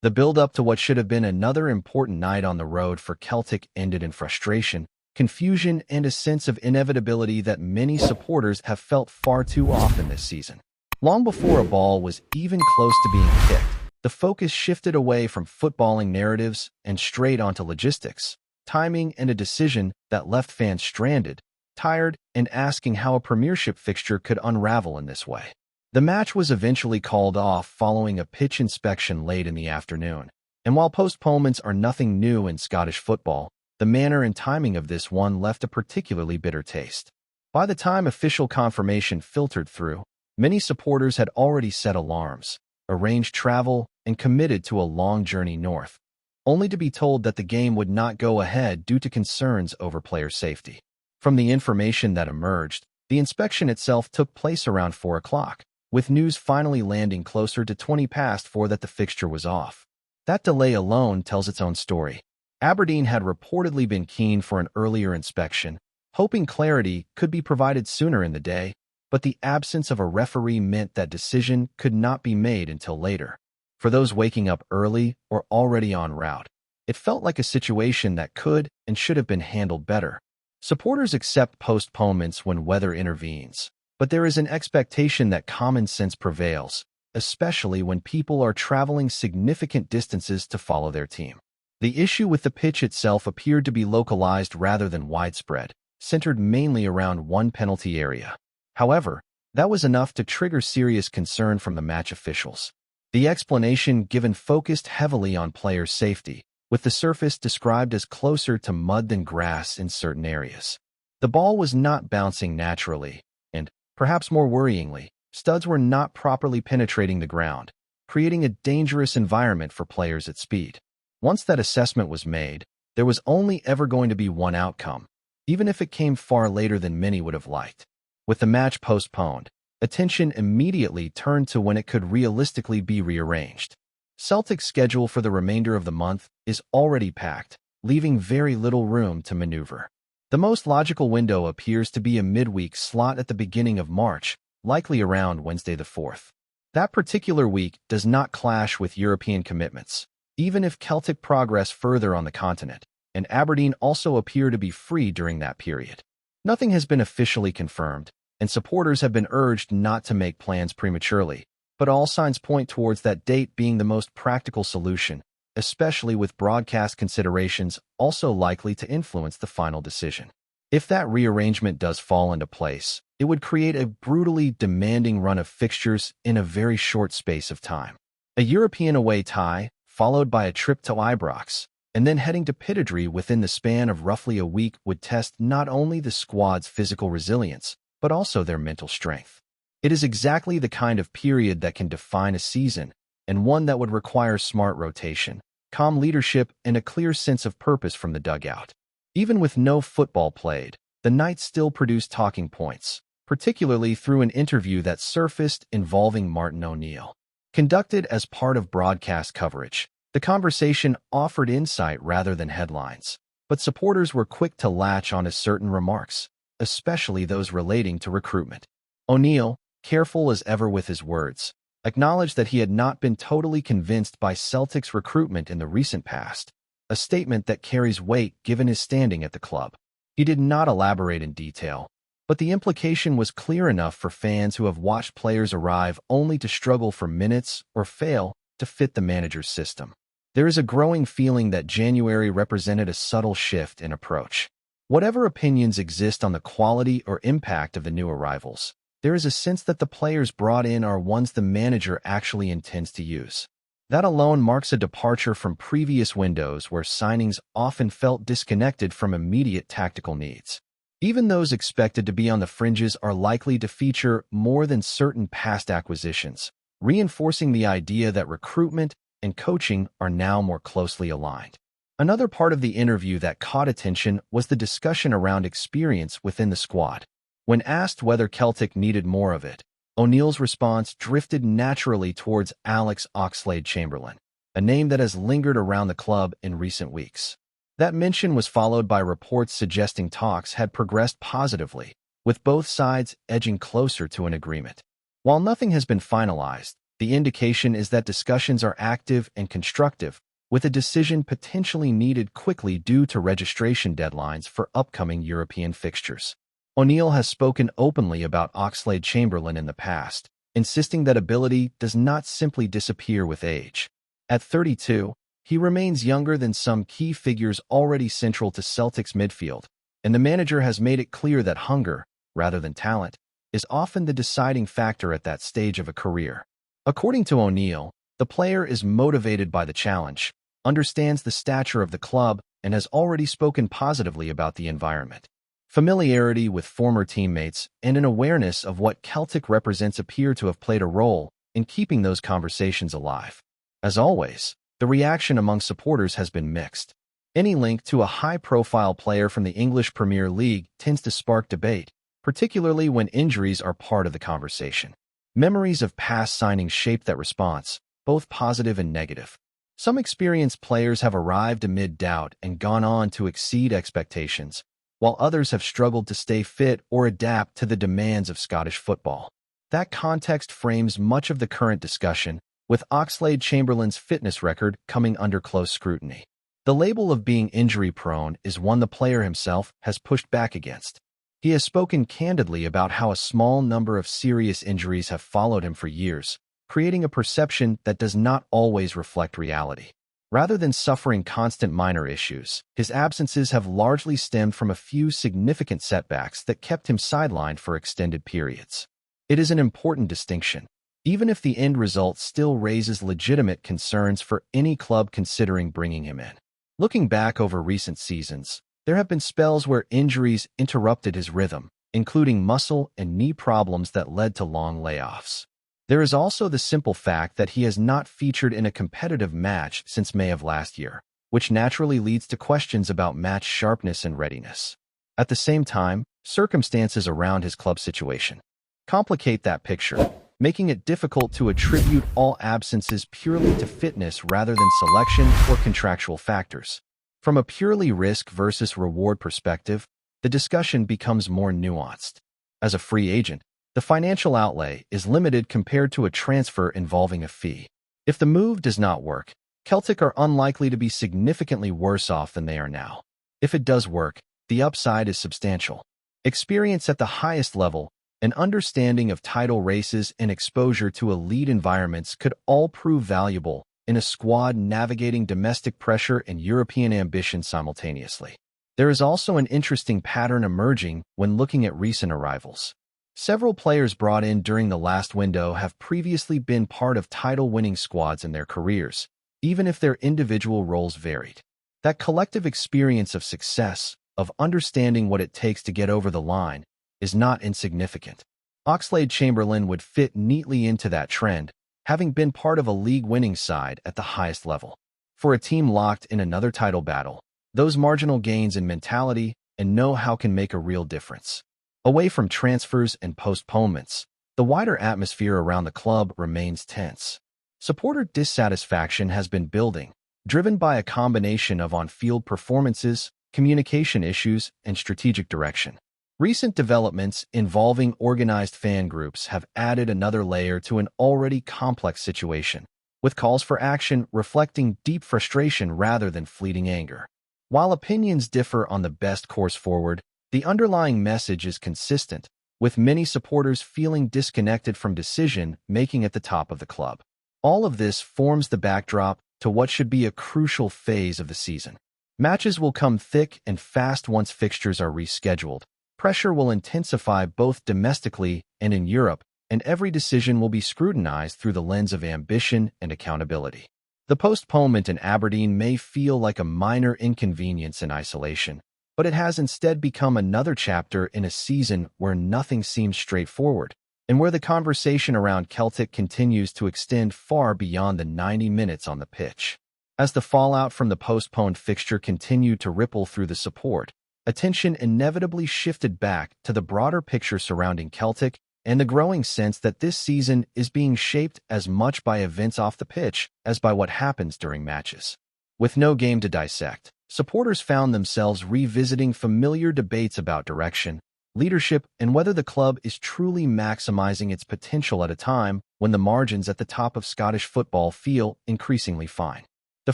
The build-up to what should have been another important night on the road for Celtic ended in frustration, confusion, and a sense of inevitability that many supporters have felt far too often this season. Long before a ball was even close to being kicked, the focus shifted away from footballing narratives and straight onto logistics, timing, and a decision that left fans stranded, tired, and asking how a Premiership fixture could unravel in this way. The match was eventually called off following a pitch inspection late in the afternoon, and while postponements are nothing new in Scottish football, the manner and timing of this one left a particularly bitter taste. By the time official confirmation filtered through, many supporters had already set alarms, arranged travel, and committed to a long journey north, only to be told that the game would not go ahead due to concerns over player safety. From the information that emerged, the inspection itself took place around 4 o'clock, with news finally landing closer to 20 past 4 that the fixture was off. That delay alone tells its own story. Aberdeen had reportedly been keen for an earlier inspection, hoping clarity could be provided sooner in the day, but the absence of a referee meant that decision could not be made until later. For those waking up early or already en route, it felt like a situation that could and should have been handled better. Supporters accept postponements when weather intervenes, but there is an expectation that common sense prevails, especially when people are traveling significant distances to follow their team. The issue with the pitch itself appeared to be localized rather than widespread, centered mainly around one penalty area. However, that was enough to trigger serious concern from the match officials. The explanation given focused heavily on player safety, with the surface described as closer to mud than grass in certain areas. The ball was not bouncing naturally, and, perhaps more worryingly, studs were not properly penetrating the ground, creating a dangerous environment for players at speed. Once that assessment was made, there was only ever going to be one outcome, even if it came far later than many would have liked. With the match postponed, attention immediately turned to when it could realistically be rearranged. Celtic's schedule for the remainder of the month is already packed, leaving very little room to maneuver. The most logical window appears to be a midweek slot at the beginning of March, likely around Wednesday the 4th. That particular week does not clash with European commitments, even if Celtic progress further on the continent, and Aberdeen also appear to be free during that period. Nothing has been officially confirmed, and supporters have been urged not to make plans prematurely, but all signs point towards that date being the most practical solution, especially with broadcast considerations also likely to influence the final decision. If that rearrangement does fall into place, it would create a brutally demanding run of fixtures in a very short space of time. A European away tie, followed by a trip to IBROX, and then heading to Pittodrie within the span of roughly a week would test not only the squad's physical resilience, but also their mental strength. It is exactly the kind of period that can define a season, and one that would require smart rotation, calm leadership, and a clear sense of purpose from the dugout. Even with no football played, the night still produced talking points, particularly through an interview that surfaced involving Martin O'Neill. Conducted as part of broadcast coverage, the conversation offered insight rather than headlines, but supporters were quick to latch onto certain remarks, especially those relating to recruitment. O'Neill, careful as ever with his words, acknowledged that he had not been totally convinced by Celtic's recruitment in the recent past, a statement that carries weight given his standing at the club. He did not elaborate in detail, but the implication was clear enough for fans who have watched players arrive only to struggle for minutes or fail to fit the manager's system. There is a growing feeling that January represented a subtle shift in approach. Whatever opinions exist on the quality or impact of the new arrivals, there is a sense that the players brought in are ones the manager actually intends to use. That alone marks a departure from previous windows where signings often felt disconnected from immediate tactical needs. Even those expected to be on the fringes are likely to feature more than certain past acquisitions, reinforcing the idea that recruitment and coaching are now more closely aligned. Another part of the interview that caught attention was the discussion around experience within the squad. When asked whether Celtic needed more of it, O'Neill's response drifted naturally towards Alex Oxlade-Chamberlain, a name that has lingered around the club in recent weeks. That mention was followed by reports suggesting talks had progressed positively, with both sides edging closer to an agreement. While nothing has been finalized, The indication is that discussions are active and constructive, with a decision potentially needed quickly due to registration deadlines for upcoming European fixtures. O'Neill has spoken openly about Oxlade-Chamberlain in the past, insisting that ability does not simply disappear with age. At 32, he remains younger than some key figures already central to Celtic's midfield, and the manager has made it clear that hunger, rather than talent, is often the deciding factor at that stage of a career. According to O'Neill, the player is motivated by the challenge, understands the stature of the club, and has already spoken positively about the environment. Familiarity with former teammates and an awareness of what Celtic represents appear to have played a role in keeping those conversations alive. As always, the reaction among supporters has been mixed. Any link to a high-profile player from the English Premier League tends to spark debate, particularly when injuries are part of the conversation. Memories of past signings shape that response, both positive and negative. Some experienced players have arrived amid doubt and gone on to exceed expectations, while others have struggled to stay fit or adapt to the demands of Scottish football. That context frames much of the current discussion, with Oxlade-Chamberlain's fitness record coming under close scrutiny. The label of being injury-prone is one the player himself has pushed back against. He has spoken candidly about how a small number of serious injuries have followed him for years, creating a perception that does not always reflect reality. Rather than suffering constant minor issues, his absences have largely stemmed from a few significant setbacks that kept him sidelined for extended periods. It is an important distinction, even if the end result still raises legitimate concerns for any club considering bringing him in. Looking back over recent seasons, there have been spells where injuries interrupted his rhythm, including muscle and knee problems that led to long layoffs. There is also the simple fact that he has not featured in a competitive match since May of last year, which naturally leads to questions about match sharpness and readiness. At the same time, circumstances around his club situation complicate that picture, making it difficult to attribute all absences purely to fitness rather than selection or contractual factors. From a purely risk versus reward perspective, the discussion becomes more nuanced. As a free agent, the financial outlay is limited compared to a transfer involving a fee. If the move does not work, Celtic are unlikely to be significantly worse off than they are now. If it does work, the upside is substantial. Experience at the highest level, an understanding of title races, and exposure to elite environments could all prove valuable in a squad navigating domestic pressure and European ambition simultaneously. There is also an interesting pattern emerging when looking at recent arrivals. Several players brought in during the last window have previously been part of title-winning squads in their careers, even if their individual roles varied. That collective experience of success, of understanding what it takes to get over the line, is not insignificant. Oxlade-Chamberlain would fit neatly into that trend, having been part of a league-winning side at the highest level. For a team locked in another title battle, those marginal gains in mentality and know-how can make a real difference. Away from transfers and postponements, the wider atmosphere around the club remains tense. Supporter dissatisfaction has been building, driven by a combination of on-field performances, communication issues, and strategic direction. Recent developments involving organized fan groups have added another layer to an already complex situation, with calls for action reflecting deep frustration rather than fleeting anger. While opinions differ on the best course forward, the underlying message is consistent, with many supporters feeling disconnected from decision-making at the top of the club. All of this forms the backdrop to what should be a crucial phase of the season. Matches will come thick and fast once fixtures are rescheduled. Pressure will intensify both domestically and in Europe, and every decision will be scrutinized through the lens of ambition and accountability. The postponement in Aberdeen may feel like a minor inconvenience in isolation, but it has instead become another chapter in a season where nothing seems straightforward, and where the conversation around Celtic continues to extend far beyond the 90 minutes on the pitch. As the fallout from the postponed fixture continued to ripple through the support, attention inevitably shifted back to the broader picture surrounding Celtic and the growing sense that this season is being shaped as much by events off the pitch as by what happens during matches. With no game to dissect, supporters found themselves revisiting familiar debates about direction, leadership, and whether the club is truly maximizing its potential at a time when the margins at the top of Scottish football feel increasingly fine. The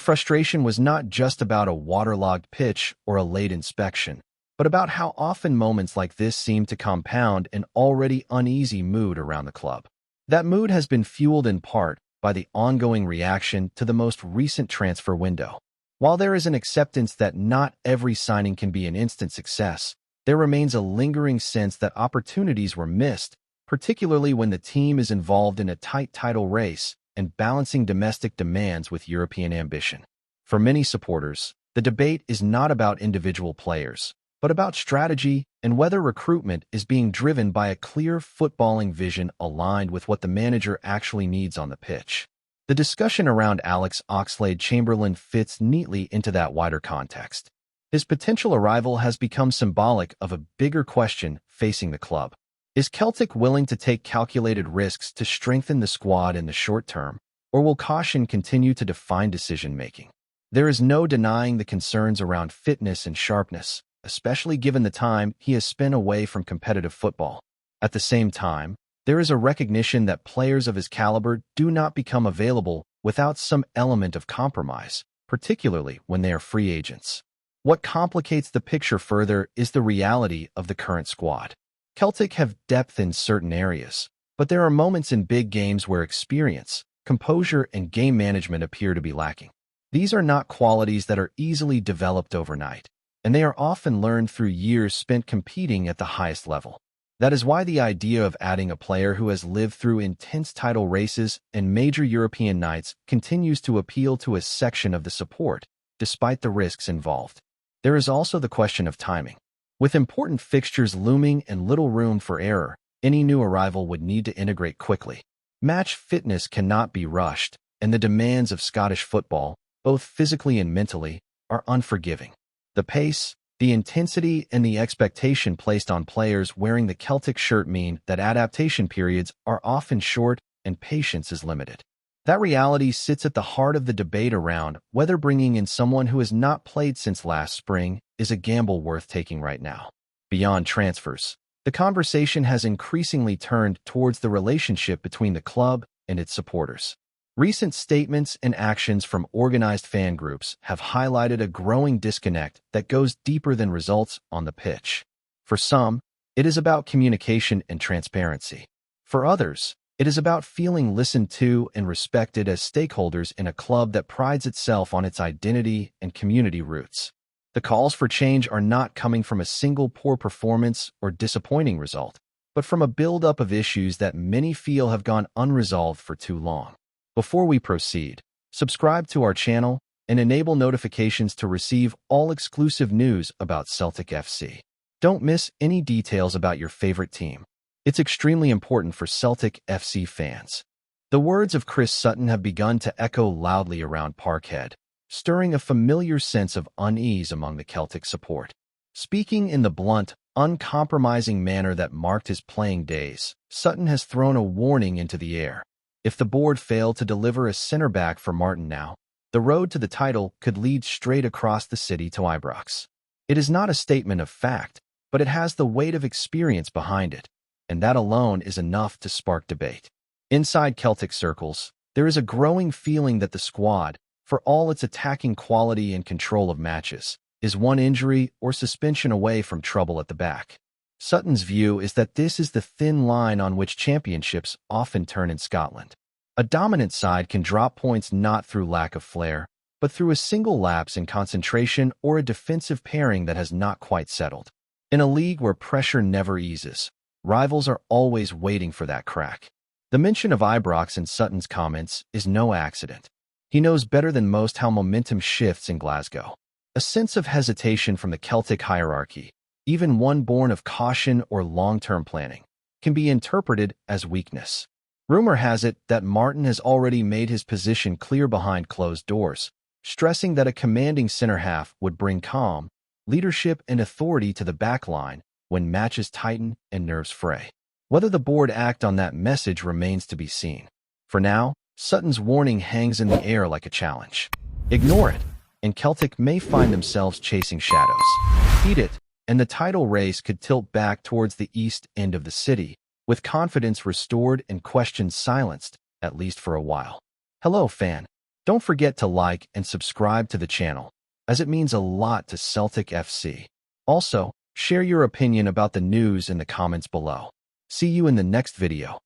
frustration was not just about a waterlogged pitch or a late inspection, but about how often moments like this seem to compound an already uneasy mood around the club. That mood has been fueled in part by the ongoing reaction to the most recent transfer window. While there is an acceptance that not every signing can be an instant success, there remains a lingering sense that opportunities were missed, particularly when the team is involved in a tight title race and balancing domestic demands with European ambition. For many supporters, the debate is not about individual players, but about strategy and whether recruitment is being driven by a clear footballing vision aligned with what the manager actually needs on the pitch. The discussion around Alex Oxlade-Chamberlain fits neatly into that wider context. His potential arrival has become symbolic of a bigger question facing the club. Is Celtic willing to take calculated risks to strengthen the squad in the short term, or will caution continue to define decision-making? There is no denying the concerns around fitness and sharpness, especially given the time he has spent away from competitive football. At the same time, there is a recognition that players of his caliber do not become available without some element of compromise, particularly when they are free agents. What complicates the picture further is the reality of the current squad. Celtic have depth in certain areas, but there are moments in big games where experience, composure, and game management appear to be lacking. These are not qualities that are easily developed overnight, and they are often learned through years spent competing at the highest level. That is why the idea of adding a player who has lived through intense title races and major European nights continues to appeal to a section of the support, despite the risks involved. There is also the question of timing. With important fixtures looming and little room for error, any new arrival would need to integrate quickly. Match fitness cannot be rushed, and the demands of Scottish football, both physically and mentally, are unforgiving. The pace, the intensity, and the expectation placed on players wearing the Celtic shirt mean that adaptation periods are often short and patience is limited. That reality sits at the heart of the debate around whether bringing in someone who has not played since last spring is a gamble worth taking right now. Beyond transfers, the conversation has increasingly turned towards the relationship between the club and its supporters. Recent statements and actions from organized fan groups have highlighted a growing disconnect that goes deeper than results on the pitch. For some, it is about communication and transparency. For others, it is about feeling listened to and respected as stakeholders in a club that prides itself on its identity and community roots. The calls for change are not coming from a single poor performance or disappointing result, but from a buildup of issues that many feel have gone unresolved for too long. Before we proceed, subscribe to our channel and enable notifications to receive all exclusive news about Celtic FC. Don't miss any details about your favorite team. It's extremely important for Celtic FC fans. The words of Chris Sutton have begun to echo loudly around Parkhead, stirring a familiar sense of unease among the Celtic support. Speaking in the blunt, uncompromising manner that marked his playing days, Sutton has thrown a warning into the air. If the board failed to deliver a center-back for Martin now, the road to the title could lead straight across the city to IBROX. It is not a statement of fact, but it has the weight of experience behind it, and that alone is enough to spark debate. Inside Celtic circles, there is a growing feeling that the squad, for all its attacking quality and control of matches, is one injury or suspension away from trouble at the back. Sutton's view is that this is the thin line on which championships often turn in Scotland. A dominant side can drop points not through lack of flair, but through a single lapse in concentration or a defensive pairing that has not quite settled. In a league where pressure never eases, rivals are always waiting for that crack. The mention of IBROX in Sutton's comments is no accident. He knows better than most how momentum shifts in Glasgow. A sense of hesitation from the Celtic hierarchy, even one born of caution or long-term planning, can be interpreted as weakness. Rumor has it that Martin has already made his position clear behind closed doors, stressing that a commanding center-half would bring calm, leadership, and authority to the back line when matches tighten and nerves fray. Whether the board act on that message remains to be seen. For now, Sutton's warning hangs in the air like a challenge. Ignore it, and Celtic may find themselves chasing shadows. Heed it, and the title race could tilt back towards the east end of the city, with confidence restored and questions silenced, at least for a while. Hello, fan. Don't forget to like and subscribe to the channel, as it means a lot to Celtic FC. Also, share your opinion about the news in the comments below. See you in the next video.